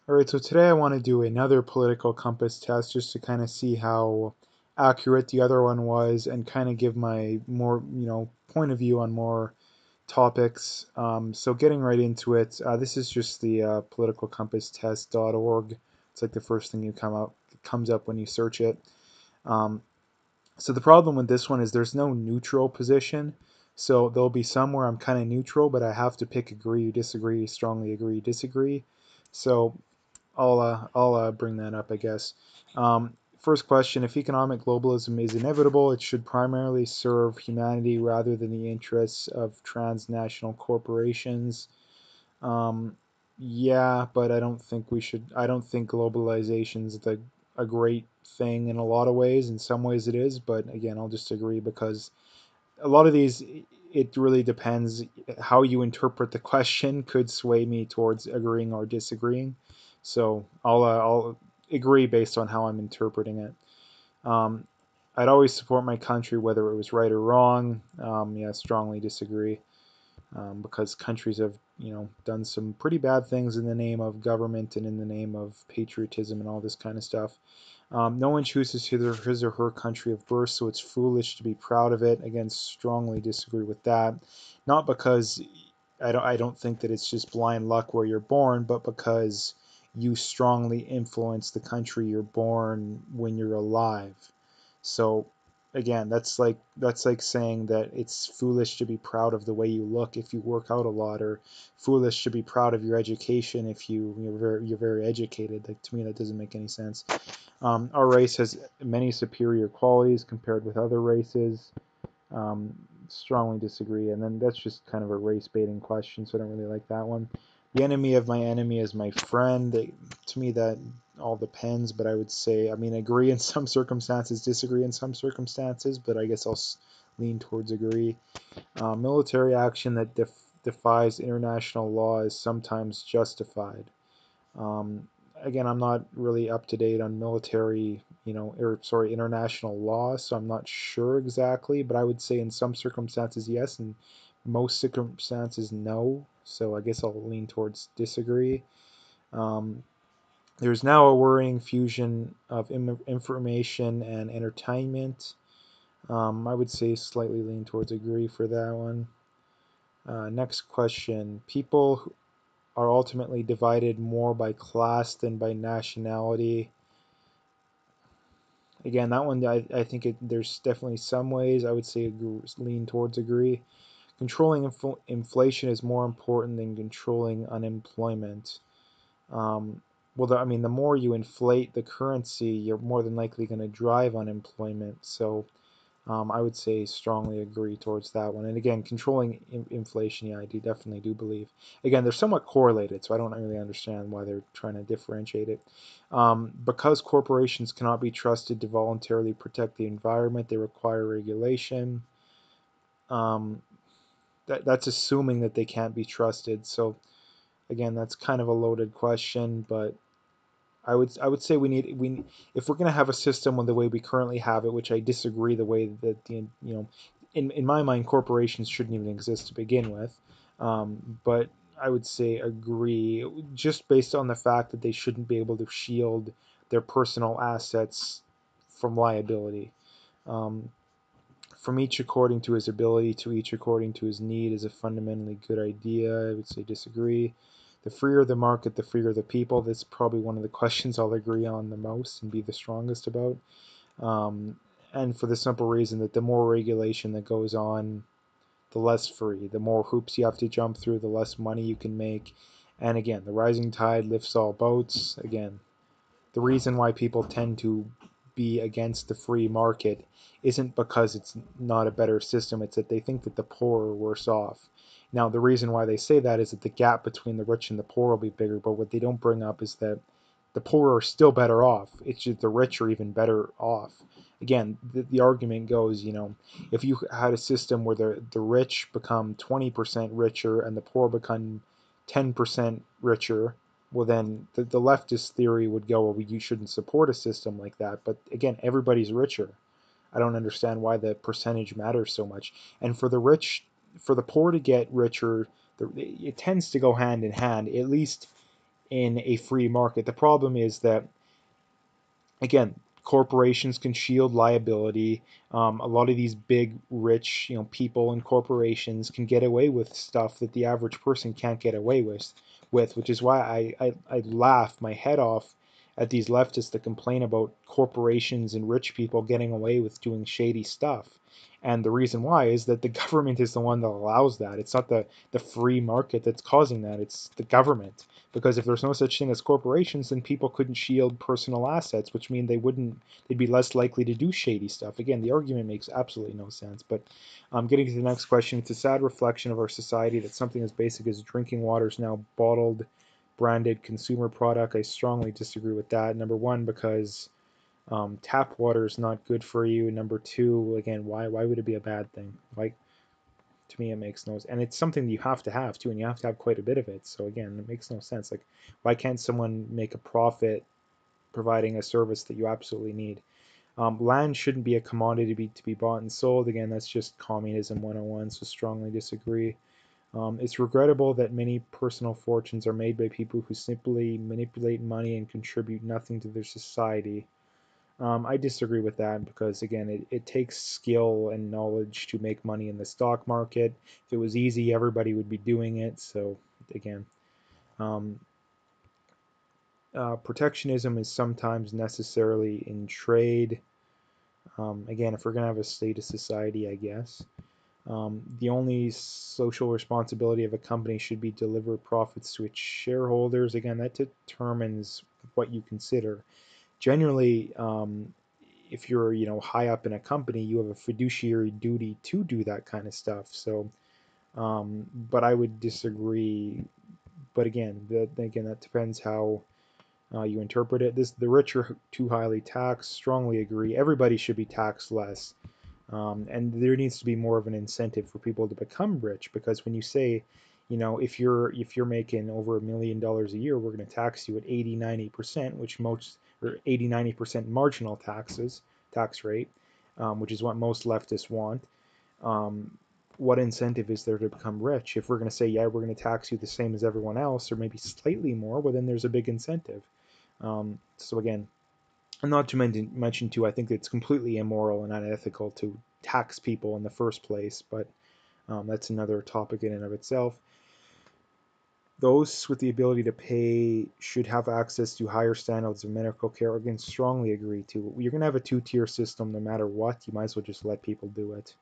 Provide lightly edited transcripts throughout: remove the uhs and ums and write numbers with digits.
Alright, so today I want to do another political compass test just to kind of see how accurate the other one was and kind of give my more, point of view on more topics. So getting right into it, this is just the politicalcompasstest.org. It's like the first thing comes up when you search it. Um, so the problem with this one is there's no neutral position. So there'll be some where I'm kind of neutral, but I have to pick agree, disagree, strongly agree, disagree. So I'll bring that up, I guess. First question: if economic globalism is inevitable, it should primarily serve humanity rather than the interests of transnational corporations. Um, yeah, but I don't think we should. I don't think globalization is a great thing in a lot of ways. In some ways, it is, but again, I'll just agree because a lot of these, it really depends how you interpret the question could sway me towards agreeing or disagreeing. So I'll agree based on how I'm interpreting it. Um, I'd always support my country whether it was right or wrong. Yeah, strongly disagree, because countries have done some pretty bad things in the name of government and in the name of patriotism and all this kind of stuff. No one chooses his or her country of birth, so it's foolish to be proud of it. Again, strongly disagree with that. Not because I don't think that it's just blind luck where you're born, but because you strongly influence the country you're born when you're alive. So again, that's like saying that it's foolish to be proud of the way you look if you work out a lot, or foolish to be proud of your education if you're very educated. Like, to me, that doesn't make any sense. Our race has many superior qualities compared with other races. Um, Strongly disagree. And then that's just kind of a race baiting question, so I don't really like that one. The enemy of my enemy is my friend. To me, that all depends, but I would say, I mean, agree in some circumstances, disagree in some circumstances, but I guess I'll lean towards agree. Military action that defies international law is sometimes justified. Um, Again, I'm not really up to date on military, or sorry, international law, so I'm not sure exactly, but I would say in some circumstances, yes, and most circumstances, no. So I guess I'll lean towards disagree. Um, there's now a worrying fusion of information and entertainment. I would say slightly lean towards agree for that one. Next question. People are ultimately divided more by class than by nationality. Again, that one, I think there's definitely some ways I would say lean towards agree. Controlling inflation is more important than controlling unemployment. Um, well, I mean, the more you inflate the currency, you're more than likely going to drive unemployment. So I would say strongly agree towards that one. And again, controlling inflation, yeah, definitely do believe. Again, they're somewhat correlated, so I don't really understand why they're trying to differentiate it. Because corporations cannot be trusted to voluntarily protect the environment, they require regulation. Um, that's assuming that they can't be trusted. So again, that's kind of a loaded question, but I would say we if we're going to have a system with the way we currently have it, which I disagree the way that in my mind corporations shouldn't even exist to begin with, but I would say agree just based on the fact that they shouldn't be able to shield their personal assets from liability. Um, from each according to his ability to each according to his need is a fundamentally good idea. I would say disagree. The freer the market, the freer the people. That's probably one of the questions I'll agree on the most and be the strongest about. Um, and for the simple reason that the more regulation that goes on, the less free. The more hoops you have to jump through, the less money you can make. And again, the rising tide lifts all boats. Again, the reason why people tend to be against the free market isn't because it's not a better system, it's that they think that the poor are worse off. Now, the reason why they say that is that the gap between the rich and the poor will be bigger, but what they don't bring up is that the poor are still better off. It's just the rich are even better off. Again, the argument goes, if you had a system where the rich become 20% richer and the poor become 10% richer, well, then the leftist theory would go, well, you shouldn't support a system like that. But again, everybody's richer. I don't understand why the percentage matters so much. And for the poor to get richer, it tends to go hand in hand. At least in a free market. The problem is that, again, corporations can shield liability. A lot of these big, rich, people and corporations can get away with stuff that the average person can't get away with, which is why I laugh my head off at these leftists that complain about corporations and rich people getting away with doing shady stuff. And the reason why is that the government is the one that allows that. It's not the free market that's causing that. It's the government. Because if there's no such thing as corporations, then people couldn't shield personal assets, which mean they'd be less likely to do shady stuff. Again, the argument makes absolutely no sense. But getting to the next question, it's a sad reflection of our society that something as basic as drinking water is now bottled, branded consumer product. I strongly disagree with that. Number one, because tap water is not good for you. Number two, again, why would it be a bad thing? Like, to me, it makes no sense. And it's something you have to have too, and you have to have quite a bit of it. So again, it makes no sense. Like, why can't someone make a profit providing a service that you absolutely need? Land shouldn't be a commodity to be bought and sold. Again, that's just communism 101, so strongly disagree. It's regrettable that many personal fortunes are made by people who simply manipulate money and contribute nothing to their society. I disagree with that because, again, it takes skill and knowledge to make money in the stock market. If it was easy, everybody would be doing it. So, again, um, protectionism is sometimes necessarily in trade. Again, if we're going to have a state of society, I guess. The only social responsibility of a company should be deliver profits to its shareholders. Again, that determines what you consider. Generally, if you're high up in a company, you have a fiduciary duty to do that kind of stuff. So, but I would disagree. But again, that depends how you interpret it. The rich are too highly taxed. Strongly agree. Everybody should be taxed less. And there needs to be more of an incentive for people to become rich, because when you say, if you're making over $1 million a year, we're going to tax you at 80-90%, which most or 80-90% marginal tax rate, which is what most leftists want. What incentive is there to become rich? If we're going to say, yeah, we're going to tax you the same as everyone else, or maybe slightly more, well, then there's a big incentive. So again, and not to mention too, I think it's completely immoral and unethical to tax people in the first place, but that's another topic in and of itself. Those with the ability to pay should have access to higher standards of medical care. Again, strongly agree to. You're going to have a two-tier system no matter what. You might as well just let people do it.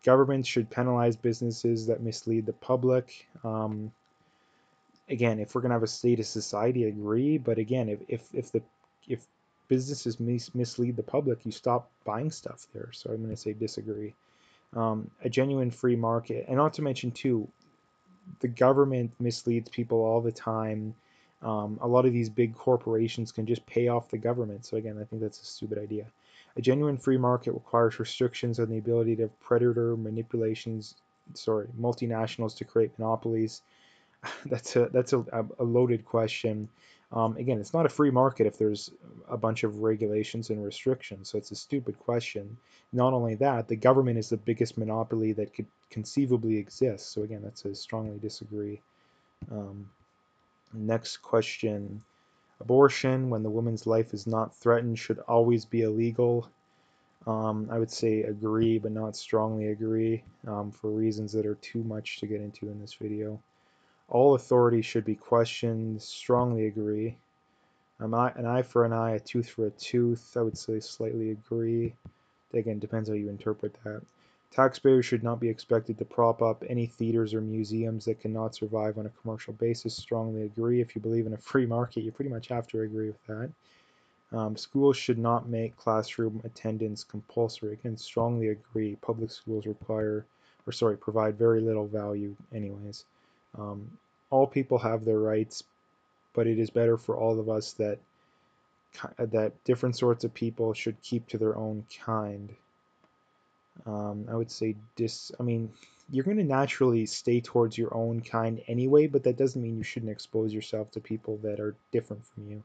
Governments should penalize businesses that mislead the public. Again, if we're going to have a state of society, I agree. But again, if businesses mislead the public, you stop buying stuff there. So I'm going to say disagree. A genuine free market, and not to mention too, the government misleads people all the time. A lot of these big corporations can just pay off the government. So again, I think that's a stupid idea. A genuine free market requires restrictions on the ability of multinationals to create monopolies. That's a loaded question. Again, it's not a free market if there's a bunch of regulations and restrictions, so it's a stupid question. Not only that, the government is the biggest monopoly that could conceivably exist. So again, that's a strongly disagree. Next question. Abortion, when the woman's life is not threatened, should always be illegal. I would say agree, but not strongly agree, for reasons that are too much to get into in this video. All authority should be questioned. Strongly agree. An eye for an eye, a tooth for a tooth. I would say slightly agree. Again, depends how you interpret that. Taxpayers should not be expected to prop up any theaters or museums that cannot survive on a commercial basis. Strongly agree. If you believe in a free market, you pretty much have to agree with that. Schools should not make classroom attendance compulsory. Again, strongly agree. Public schools provide very little value anyways. All people have their rights, but it is better for all of us that different sorts of people should keep to their own kind. I would say you're going to naturally stay towards your own kind anyway, but that doesn't mean you shouldn't expose yourself to people that are different from you.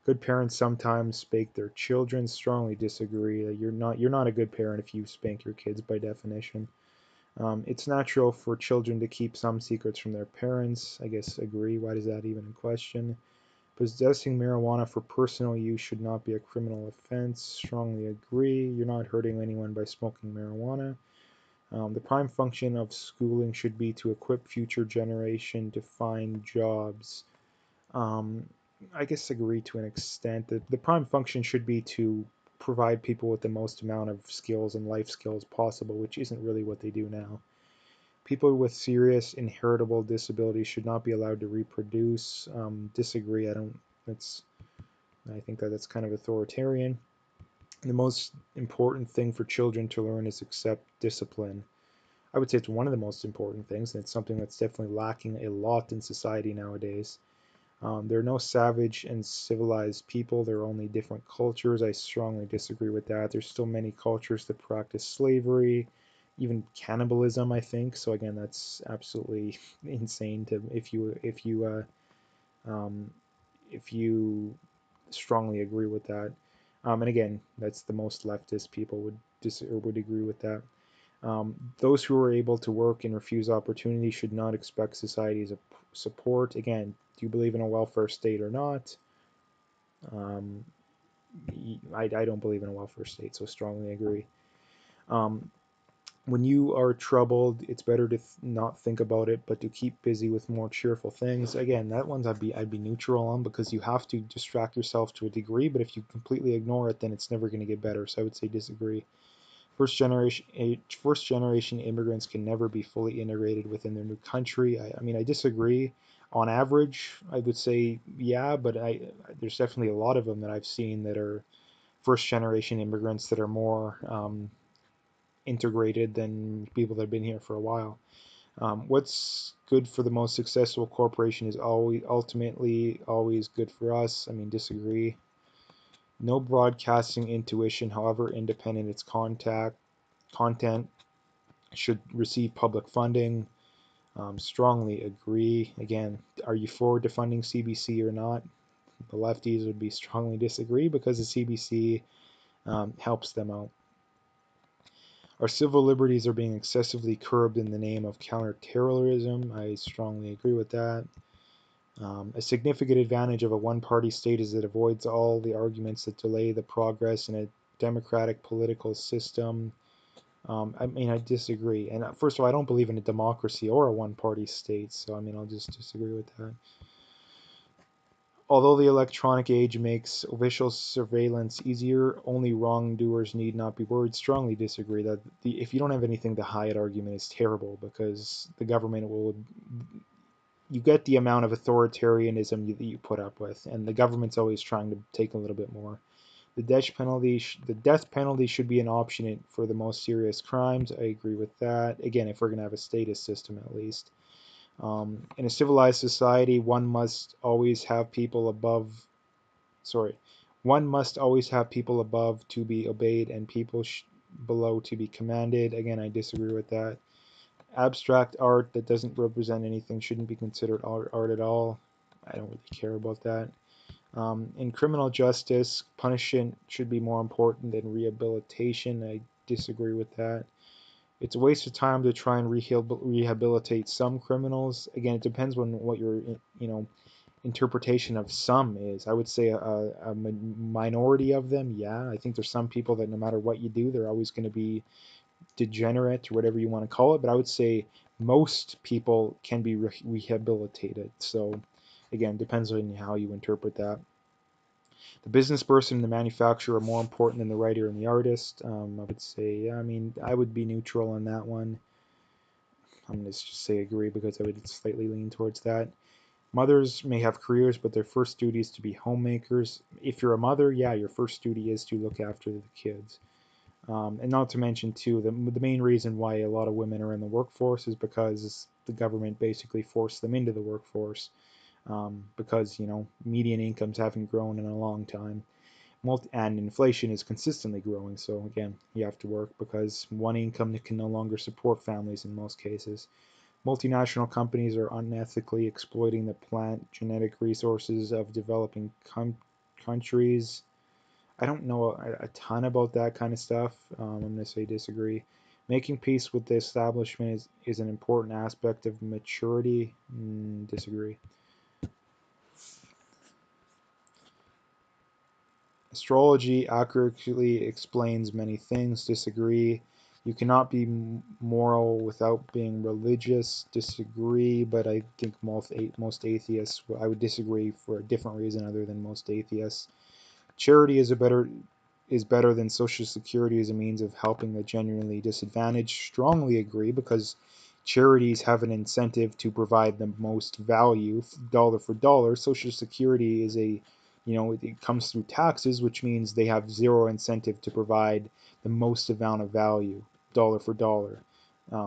Good parents sometimes spank their children. Strongly disagree. You're not a good parent if you spank your kids by definition. It's natural for children to keep some secrets from their parents. I guess agree. Why does that even in question? Possessing marijuana for personal use should not be a criminal offense. Strongly agree. You're not hurting anyone by smoking marijuana. The prime function of schooling should be to equip future generation to find jobs. Um, I guess agree to an extent. The prime function should be to provide people with the most amount of skills and life skills possible, which isn't really what they do now. People with serious inheritable disabilities should not be allowed to reproduce. Disagree. I don't. That's. I think that that's kind of authoritarian. The most important thing for children to learn is accept discipline. I would say it's one of the most important things, and it's something that's definitely lacking a lot in society nowadays. There are no savage and civilized people. There are only different cultures. I strongly disagree with that. There's still many cultures that practice slavery, even cannibalism, I think. So again, that's absolutely insane to um, if you strongly agree with that. And again, that's the most leftist people would agree with that. Those who are able to work and refuse opportunity should not expect society's support. Again, do you believe in a welfare state or not? Um, I don't believe in a welfare state, so strongly agree. Um, when you are troubled, it's better to not think about it, but to keep busy with more cheerful things. Again, that one's I'd be neutral on because you have to distract yourself to a degree, but if you completely ignore it, then it's never going to get better. So I would say disagree. First generation immigrants can never be fully integrated within their new country. I mean, I disagree. On average, I would say yeah, but there's definitely a lot of them that I've seen that are first generation immigrants that are more integrated than people that have been here for a while. What's good for the most successful corporation is always ultimately always good for us. I mean, disagree. No broadcasting intuition, however independent its content, should receive public funding. Strongly agree. Again, are you for defunding CBC or not? The lefties would be strongly disagree because the CBC helps them out. Our civil liberties are being excessively curbed in the name of counterterrorism. I strongly agree with that. A significant advantage of a one-party state is it avoids all the arguments that delay the progress in a democratic political system. I mean, I disagree. And first of all, I don't believe in a democracy or a one-party state. So, I mean, I'll just disagree with that. Although the electronic age makes official surveillance easier, only wrongdoers need not be worried. Strongly disagree that if you don't have anything to hide, argument is terrible because the government will. You get the amount of authoritarianism that you put up with, and the government's always trying to take a little bit more. The death penalty should be an option for the most serious crimes. I agree with that. Again, if we're going to have a statist system at least. In a civilized society, one must always have people above. Sorry, one must always have people above to be obeyed and people below to be commanded. Again, I disagree with that. Abstract art that doesn't represent anything shouldn't be considered art at all. I don't really care about that. In criminal justice, punishment should be more important than rehabilitation. I disagree with that. It's a waste of time to try and rehabilitate some criminals. Again, it depends on what your interpretation of some is. I would say a minority of them, yeah. I think there's some people that no matter what you do, they're always going to be degenerate or whatever you want to call it. But I would say most people can be rehabilitated. So again, depends on how you interpret that. The business person and the manufacturer are more important than the writer and the artist. I would say, yeah, I mean, I would be neutral on that one. I'm going to just say agree because I would slightly lean towards that. Mothers may have careers, but their first duty is to be homemakers. If you're a mother, yeah, your first duty is to look after the kids. And not to mention, too, the main reason why a lot of women are in the workforce is because the government basically forced them into the workforce. Because, median incomes haven't grown in a long time. And inflation is consistently growing. So again, you have to work because one income can no longer support families in most cases. Multinational companies are unethically exploiting the plant genetic resources of developing countries. I don't know a ton about that kind of stuff. I'm going to say disagree. Making peace with the establishment is an important aspect of maturity. Disagree. Astrology accurately explains many things. Disagree. You cannot be moral without being religious. Disagree, but I think most atheists, I would disagree for a different reason other than most atheists. Charity is better than Social Security as a means of helping the genuinely disadvantaged. Strongly agree, because charities have an incentive to provide the most value dollar for dollar. Social Security is it comes through taxes, which means they have zero incentive to provide the most amount of value dollar for dollar.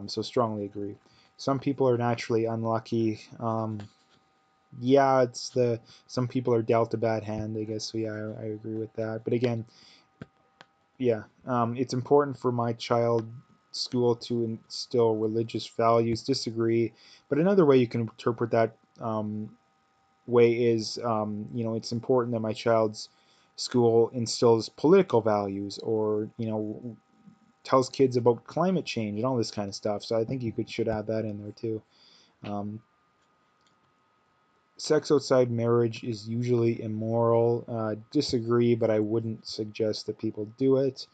So strongly agree. Some people are naturally unlucky. Yeah, some people are dealt a bad hand, I guess. So yeah, I agree with that. But again, yeah, it's important for my child school to instill religious values. Disagree, but another way you can interpret that way is, it's important that my child's school instills political values, or tells kids about climate change and all this kind of stuff. So I think you should add that in there too. Um, Sex outside marriage is usually immoral. Disagree, but I wouldn't suggest that people do it.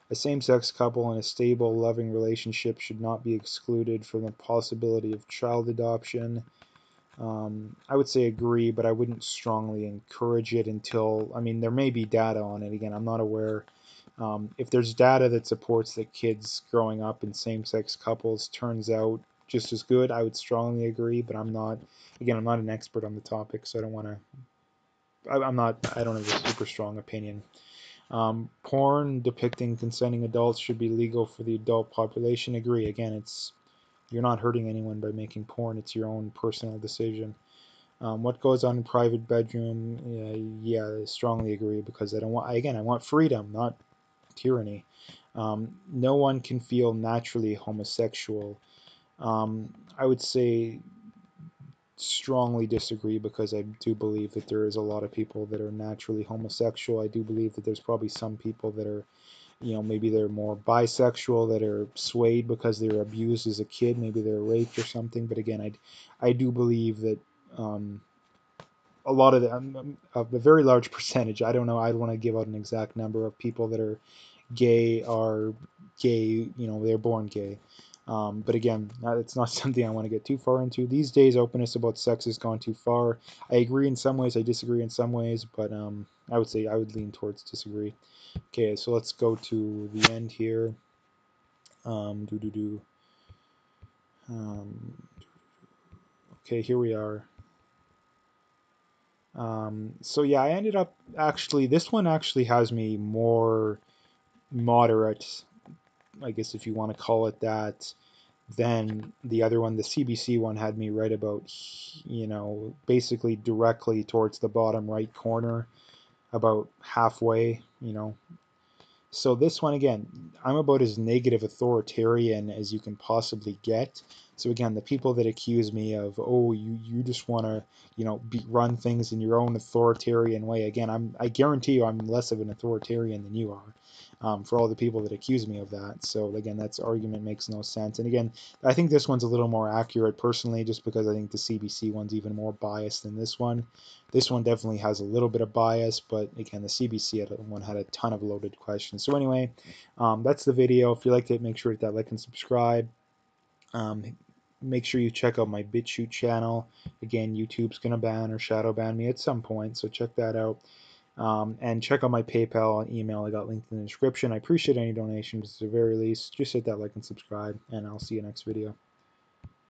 A same-sex couple in a stable, loving relationship should not be excluded from the possibility of child adoption. I would say agree, but I wouldn't strongly encourage it until, there may be data on it. Again, I'm not aware. If there's data that supports that kids growing up in same-sex couples turns out just as good, I would strongly agree, but I'm not an expert on the topic, so I don't want to, I don't have a super strong opinion. Porn depicting consenting adults should be legal for the adult population. Agree. Again, you're not hurting anyone by making porn. It's your own personal decision. What goes on in private bedroom? Yeah, I strongly agree, because I want freedom, not tyranny. No one can feel naturally homosexual. I would say strongly disagree, because I do believe that there is a lot of people that are naturally homosexual. I do believe that there's probably some people that are, maybe they're more bisexual, that are swayed because they were abused as a kid, maybe they're raped or something. But again, I do believe that a lot of a very large percentage, I don't know, I don't want to give out an exact number of people that are gay, they're born gay. But again, it's not something I want to get too far into. These days, openness about sex has gone too far. I agree in some ways, I disagree in some ways, but I would say I would lean towards disagree. Okay, so let's go to the end here. Do do do. Um, okay, here we are. So yeah, I ended up this one actually has me more moderate, I guess if you want to call it that, than the other one. The CBC one had me right about, basically directly towards the bottom right corner, about halfway, So this one, again, I'm about as negative authoritarian as you can possibly get. So again, the people that accuse me of, oh, you just want to, run things in your own authoritarian way. Again, I guarantee you I'm less of an authoritarian than you are. For all the people that accuse me of that. So again, that's argument makes no sense. And again, I think this one's a little more accurate personally, just because I think the CBC one's even more biased than this one. This one definitely has a little bit of bias, but again, the CBC one had a ton of loaded questions. So anyway, that's the video. If you liked it, make sure to hit that like and subscribe. Um, Make sure you check out my BitChute channel. Again, YouTube's going to ban or shadow ban me at some point, so check that out. And check out my PayPal and email. I got linked in the description. I appreciate any donations. At the very least, just hit that like and subscribe, and I'll see you next video.